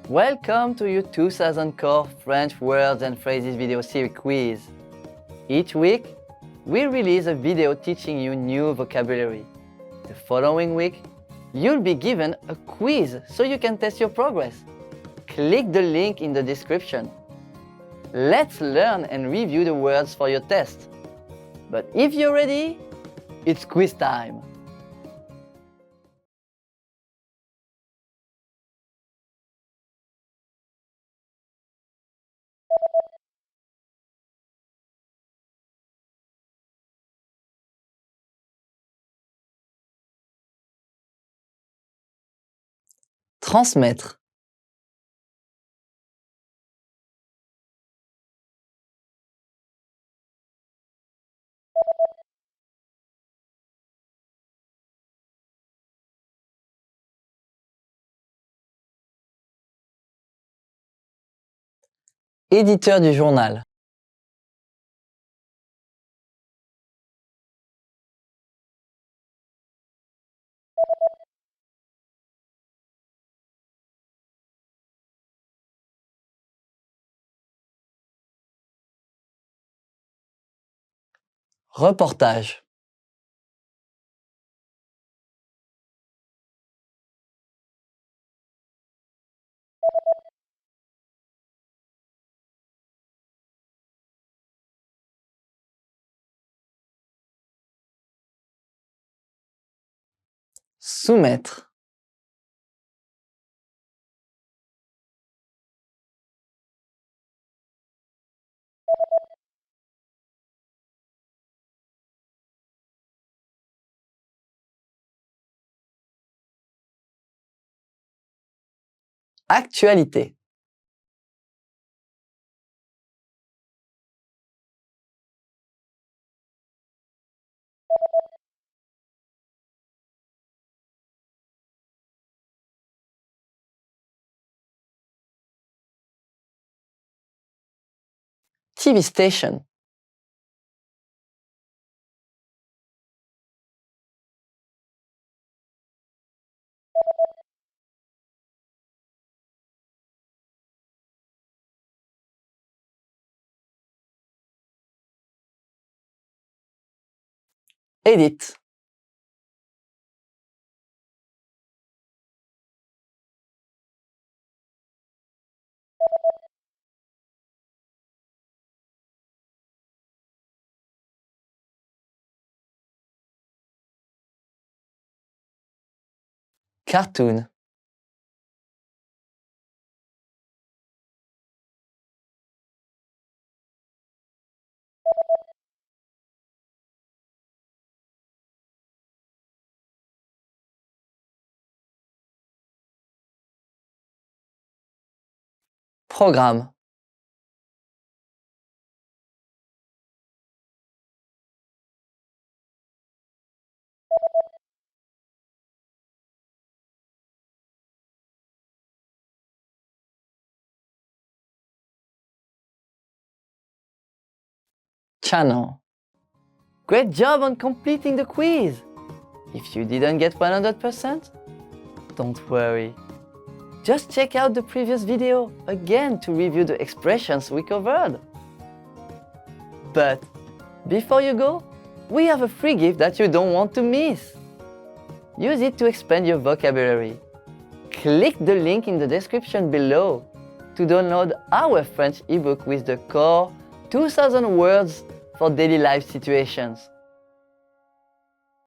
Welcome to your 2000 Core French Words and Phrases video series quiz. Each week, we release a video teaching you new vocabulary. The following week, you'll be given a quiz so you can test your progress. Click the link in the description. Let's learn and review the words for your test. But if you're ready, it's quiz time. Transmettre. Éditeur du journal. Reportage. Soumettre. Actualité. TV station. Edit. Cartoon. Programme. Channel. Great job on completing the quiz! If you didn't get 100%, don't worry. Just check out the previous video again to review the expressions we covered. But before you go, we have a free gift that you don't want to miss. Use it to expand your vocabulary. Click the link in the description below to download our French ebook with the core 2000 words for daily life situations.